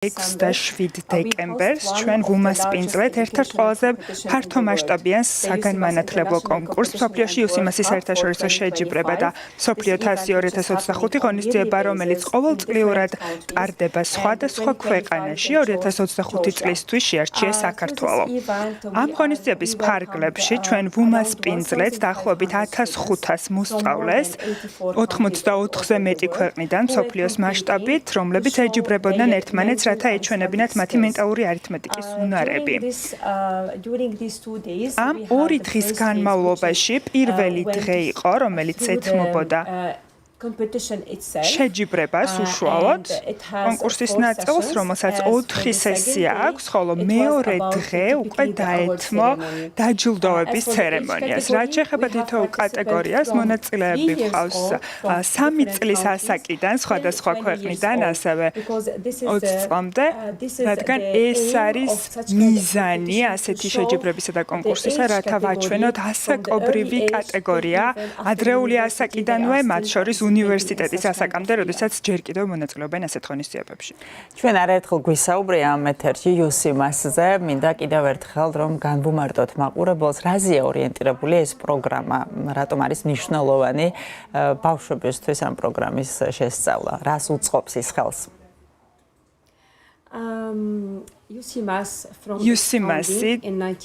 6-7 დეკემბერს ჩვენ ვუმასპინძლეთ ერთ-ერთ ყველაზე ფართო მასშტაბიან საგანმანათლებლო კონკურსს მსოფლიოში UCIMAS-ის საერთაშორისო შეჯიბრება და მსოფლიო თასი 2025 ღონისძიება, რომელიც ყოველწლიურად ტარდება სხვადასხვა ქვეყანაში 2025 წლისთვის შეარჩიეს საქართველო. ამ ღონისძიების ფარგლებში ჩვენ ვუმასპინძლეთ დაახლოებით 1500 მოსწავლეს 84-ზე მეტი ქვეყნიდან მსოფლიოს მასშტაბით, რომლებიც ეჯიბრებოდნენ ერთმანეთს რათა ეჩვენებინათ მათი მენტალური არითმეტიკის უნარები. ამ ორი დღის განმავლობაში პირველი დღე იყო, რომელიც ეთმობოდა შეჯიბრებას უშუალოდ კონკურსის ნაწილს, რომელსაც 4 სესია აქვს, ხოლო მეორე დღე უკვე დაეთმო დაჯილდოების ცერემონიას. რაც შეეხება თითოეულ კატეგორიას, მონაწილეები ჰყავს 3 წლის ასაკიდან, სხვადასხვა ქვეყნიდან, ასევე 20 წლამდე, რადგან ეს არის მიზანი ასეთი შეჯიბრებისა და კონკურსისა, რათა ვაჩვენოთ ასაკობრივი კატეგორია ადრეული ასაკიდანვე, მათ შორის უნივერსიტეტის ასაკამდე, როდესაც ჯერ კიდევ მონაწილეობენ ასეთ ღონისძიებებში. ჩვენ არაერთხელ გვისაუბრია ამ ეთერში UCIMAS-ზე, მინდა კიდევ ერთხელ რომ განვუმარტოთ მაყურებელს, რაზეა ორიენტირებული ეს პროგრამა, რატომ არის მნიშვნელოვანი ბავშვებისთვის ამ პროგრამის შესწავლა, რას უწყობს ის ხელს? UCIMAS-ი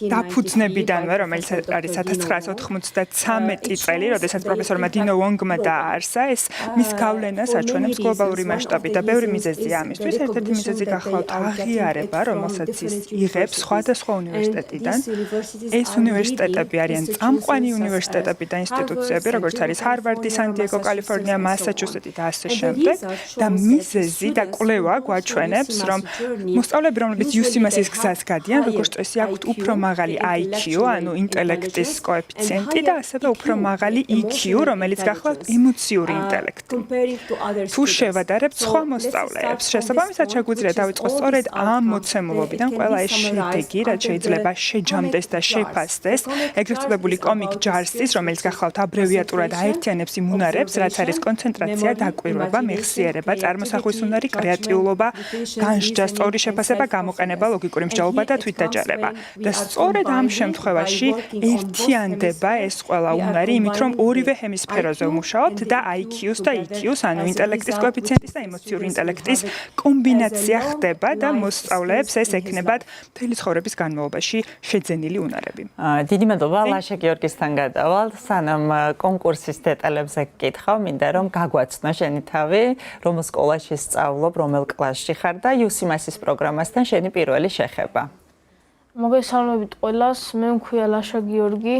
დაფუძნებიდანვე, რომელიც არის 1993 წელი, როდესაც პროფესორმა დინო ვონგმა დააარსა, ეს მის გავლენას აჩვენებს გლობალური მასშტაბით და ბევრი მიზეზია ამისთვის. ერთ-ერთი მიზეზი გახლავთ აღიარება, რომელსაც ის იღებს სხვადასხვა უნივერსიტეტიდან. ეს უნივერსიტეტები არიან წამყვანი უნივერსიტეტები და ინსტიტუციები, როგორც არის ჰარვარდი, სან-დიეგო, კალიფორნია, მასაჩუსეტი და ასე შემდეგ. და მიზეზი და კვლევა გვაჩვენებს, რომ მოსწავლეები, რომლებიც UCIMAS-ის გზას გადიან, როგორც წესი, აქვთ უფრო მაღალი IQ, ანუ ინტელექტის კოეფიციენტი და ასევე უფრო მაღალი EQ, რომელიც გახლავთ ემოციური ინტელექტი. თუ შევადარებთ სხვა მოსწავლეებს, შესაბამისად შეგვიძლია დავიწყოთ სწორედ ამ მოცემულობიდან ყველა ეს შედეგი, რაც შეიძლება შეჯამდეს და შეფასდეს, ეგრეთ წოდებული კომიკ ჯარსის, რომელიც გახლავთ აბრევიატურად აერთიანებს იმ უნარებს, რაც არის კონცენტრაცია, დაკვირვება, მეხსიერება, წარმოსახვის უნარი, კრეატიულობა, განსჯა, სწორი შეფასება, გამოყენება, ლოგიკური მსჯავრობა და თვითდაჯარება. და სწორედ ამ შემთხვევაში ერთიანდება ეს ყველა უნარი, იმით რომ ორივე ჰემისფეროზე ვმუშაობთ და IQ-ს და EQ-ს, ანუ ინტელექტის კოეფიციენტის და ემოციური ინტელექტის კომბინაცია ხდება და მოსწავლეებს ეს ექნებათ მთელი ცხოვრების განმავლობაში შეძენილი უნარები. დიდი მადლობა, ლაშა გიორგისთან გადავალ. სანამ კონკურსის დეტალებზე გკითხავ, მინდა რომ გაგვაცნო შენი თავი, რომელ სკოლაში სწავლობ, რომელ კლასში ხარ და UCIMAS-ის პროგრამასთან შენი პირველი შეხება. მოგესალმებით ყველას, მე მქვია ლაშა გიორგი,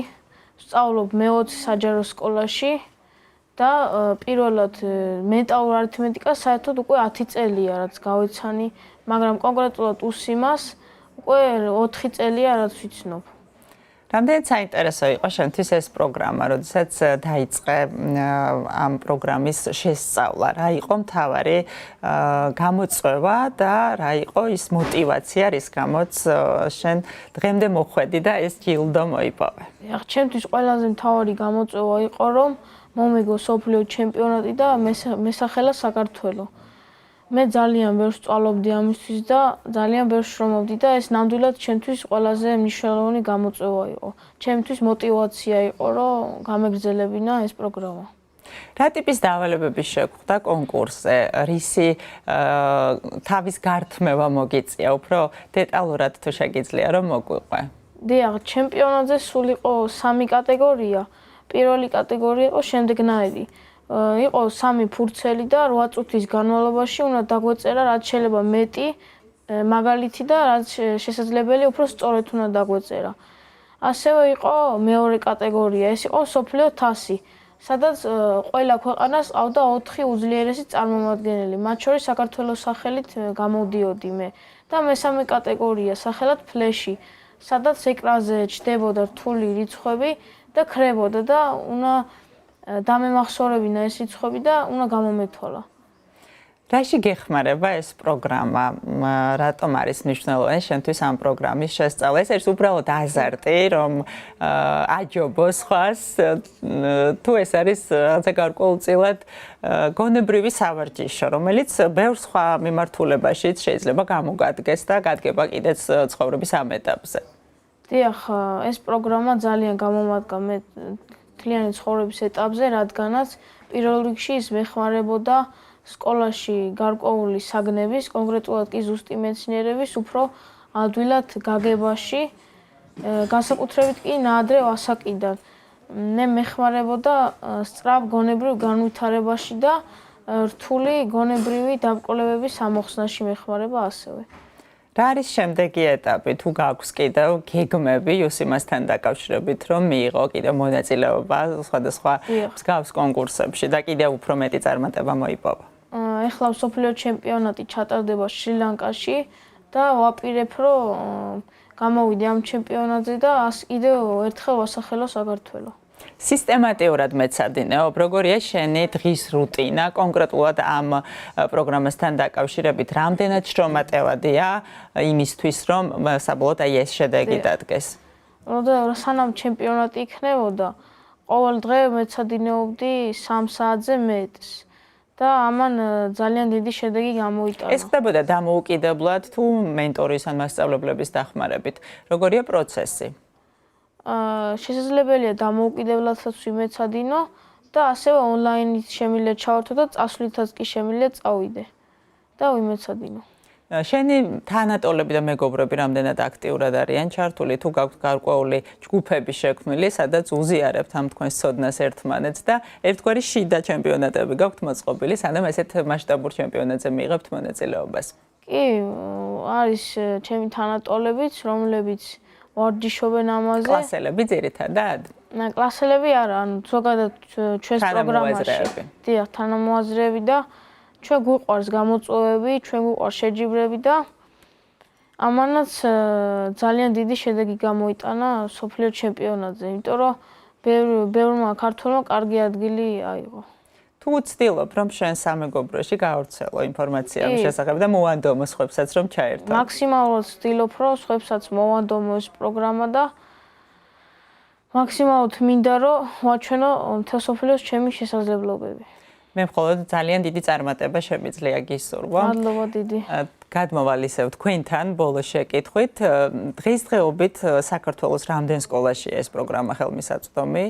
ვსწავლობ მე-20 საჯარო სკოლაში და პირველად მენტალურ არითმეტიკას საერთოდ უკვე 10 წელია, რაც გავეცანი, მაგრამ კონკრეტულად UCIMAS უკვე 4 წელია, რაც ვიცნობ. რამდენად საინტერესო იყო შენთვის ეს პროგრამა, როდესაც დაიწყე ამ პროგრამის შესწავლა, რა იყო მთავარი გამოწვევა და რა იყო ის мотиваცია, რის გამოც შენ დღემდე მოხვედი და ეს ჯილდო მოიპოვე? ჩემთვის ყველაზე მთავარი გამოწვევა იყო, რომ მომიგო მსოფლიო ჩემპიონატი და მესახელა საქართველო. მე ძალიან ბევრს სწავლობდი ამისთვის და ძალიან ბევრს შრომობდი და ეს ნამდვილად ჩემთვის ყველაზე მნიშვნელოვანი გამოწვევა იყო. ჩემთვის мотиваცია იყო, რომ გამეგრძელებინა ეს პროგრამა. რა ტიპის დავალებები შეგვხვდა კონკურსზე? რისი თავის გართმევა მოგიწია? უფრო დეტალურად თუ შეგიძლია რომ მოგვიყვე? დიახ, ჩემპიონატზე სულ იყო 3 კატეგორია. პირველი კატეგორია იყო შემდეგნაირი. იყო 3 ფურცელი და 8 წუთის განმავლობაში უნდა დაგვეწერა რაც შეიძლება მეტი მაგალითი და რაც შესაძლებელი უფრო სწორედ უნდა დაგვეწერა. ასევე იყო მეორე კატეგორია, ეს იყო მსოფლიო თასი, სადაც ყველა ქვეყანას ყავდა 4 უძლიერესი წარმომადგენელი, მათ შორის საქართველოს სახელით გამოდიოდი მე. და მესამე კატეგორია, სახელად ფლეში, სადაც ეკრანზე ჩდებოდა რთული რიცხვები და ქრებოდა და უნდა დამემახსოვრებინა ეს რიცხვები და უნდა გამომეთვალა. რაში გეხმარება ეს პროგრამა? რატომ არის მნიშვნელოვანი შენთვის ამ პროგრამის შესწავლა? ეს არის უბრალოდ აზარტი, რომ აჯობოს ხას, თუ ეს არის რაღაცა გარკვეულწილად გონებრივი სავარჯიშო, რომელიც ბევრ სხვა მიმართულებაშიც შეიძლება გამოგადგეს და გადგება კიდეც ცხოვრების ამ ეტაპზე. დიახ, ეს პროგრამა ძალიან გამომადგა მე მთლიანი ცხოვრების ეტაპზე, რადგანაც პირველ რიგში ის მეხმარებოდა სკოლაში გარკვეული საგნების, კონკრეტულად კი ზუსტი მეცნიერების უფრო ადვილად გაგებაში, განსაკუთრებით კი ნაადრევ ასაკიდან. მე მეხმარებოდა სწრაფ გონებრივ განვითარებაში და რთული გონებრივი დაბრკოლებების ამოხსნაში მეხმარება ასევე. რა არის შემდეგი ეტაპი? თუ გაქვს კიდევ გეგმები იუსიმასთან დაკავშირებით, რომ მიიღო კიდევ მონაწილეობა სხვადასხვა მსგავს კონკურსებში და კიდევ უფრო მეტი წარმატება მოიპოვა? ეხლა მსოფლიო ჩემპიონატი ჩატარდება შრი-ლანკაში და ვაპირებ, რომ გამოვიდე ამ ჩემპიონატზე და კიდევ ერთხელ ვასახელო საქართველო. სისტემატიურად მეცადინეობ, როგორია შენი დღის რუტინა, კონკრეტულად ამ პროგრამასთან დაკავშირებით, რამდენად შრომატევადია იმისთვის, რომ საბოლოოდ აი ეს შედეგი დადგეს? სანამ ჩემპიონატი იქნებოდა, ყოველ დღე მეცადინეობდი 3 საათზე მეტს. და ამან ძალიან დიდი შედეგი გამოიტანა. ეს ხდებოდა დამოუკიდებლად თუ მენტორის ან მასწავლებლების დახმარებით? როგორია პროცესი? შესაძლებელია დამოუკიდებლადაც ვიმეცადინო და ასევე ონლაინით შემიძლია ჩავართო და წასვლითაც კი შემიძლია წავიდე და ვიმეცადინო. შენი თანატოლები და მეგობრები რამდენად აქტიურად არიან ჩართული, თუ გაქვთ გარკვეული ჯგუფები შექმნილი, სადაც უზიარებთ ამ თქვენს ცოდნას ერთმანეთს და ერთგვარი შიდა ჩემპიონატები გაქვთ მოწყობილი, სანამ ესეთ მასშტაბურ ჩემპიონატზე მიიღებთ მონაწილეობას? კი, არის ჩემი თანატოლებიც, რომლებიც ვარჯიშობენ ამაზე. კლასელები ძირითადად? კლასელები არა, ანუ ზოგადად ჩვენს პროგრამაში. დიახ, თანამოაზრეები და ჩვენ გვიყვარს გამოწვევები, ჩვენ გვიყვარს შეჯიბრები და ამანაც ძალიან დიდი შედეგი გამოიტანა მსოფლიო ჩემპიონატზე, იმიტომ რომ ბევრმა ქართველმა კარგი ადგილი აიღო. თუ ვცდილობ, რომ შენ სამეგობროში გავრცელო ინფორმაცია ამ შესახებ და მოვანდომო სხვებსაც, რომ ჩაერთო. მაქსიმალურად ვცდილობ, რომ სხვებსაც მოვანდომო ეს პროგრამა და მაქსიმალურად მინდა, რომ ვაჩვენო მთელ მსოფლიოს ჩემი შესაძლებლობები. მე მხოლოდ ძალიან დიდი წარმატება შემიძლია გისურვო. მადლობა დიდი. გადმოვალისევ თქვენთან ბოლო შეკითხვით. დღესდღეობით საქართველოს რამდენ სკოლაში ეს პროგრამა ხელმისაწვდომი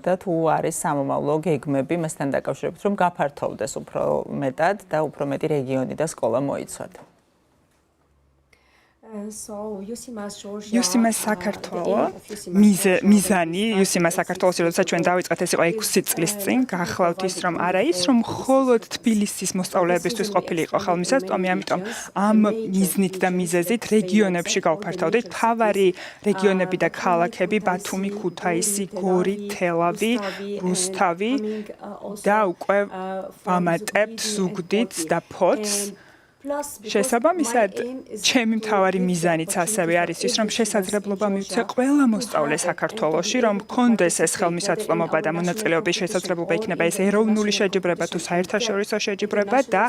და თუ არის სამომავლო გეგმები მასთან დაკავშირებით, რომ გაფართოვდეს უფრო მეტად და უფრო მეტი რეგიონი და სკოლა მოიცვათ? იუსიმას საქართველო მიზანი იუსიმას საქართველოს როდესაც ჩვენ დავიწყეთ ეს იყო 6 წლის წინ გახლავთ ის რომ არა ის რომ მხოლოდ თბილისის მოსწავლეებისთვის ყოფილიყო ხელმისაწვდომი ამიტომ ამ მიზნით და მიზეზით რეგიონებში გავფართოვდით მთავარი რეგიონები და ქალაქები ბათუმი ქუთაისი გორი თელავი რუსთავი და უკვე ვამატებთ ზუგდიდს და ფოთს შესაბამისად, ჩემი მთავარი მიზანიც ასევე არის ის, რომ შესაძლებლობა მივცე ყველა მოსწავლე საქართველოში, რომ მქონდეს ეს ხელმისაწვდომობა და მონაწილეობის შესაძლებლობა იქნება ეს ეროვნული შეჯიბრება თუ საერთაშორისო შეჯიბრება და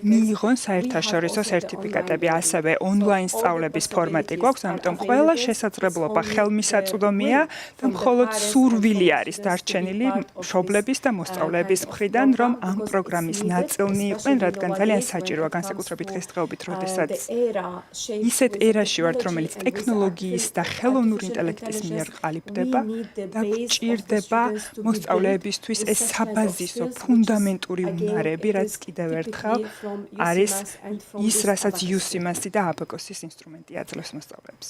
მიიღონ საერთაშორისო სერტიფიკატები. ასევე ონლაინ სწავლების ფორმატი გვაქვს, ამიტომ ყველა შესაძლებლობა ხელმისაწვდომია და მხოლოდ სურვილი არის დარჩენილი მშობლების და მოსწავლეების მხრიდან, რომ ამ პროგრამის ნაწილნი იყვნენ, რადგან ძალიან საჭიროა განსაკუთრებით დღესდღეობით, როდესაც ისეთ ერაში ვართ, რომელიც ტექნოლოგიის და ხელოვნური ინტელექტის მიერ ყალიბდება და გჭირდება მოსწავლეებისთვის ეს საბაზისო ფუნდამენტური უნარები, რაც კიდევ ერთხელ არის ის, რასაც იუსიმასი და აბაკოსის ინსტრუმენტი აძლევს მოსწავლეებს.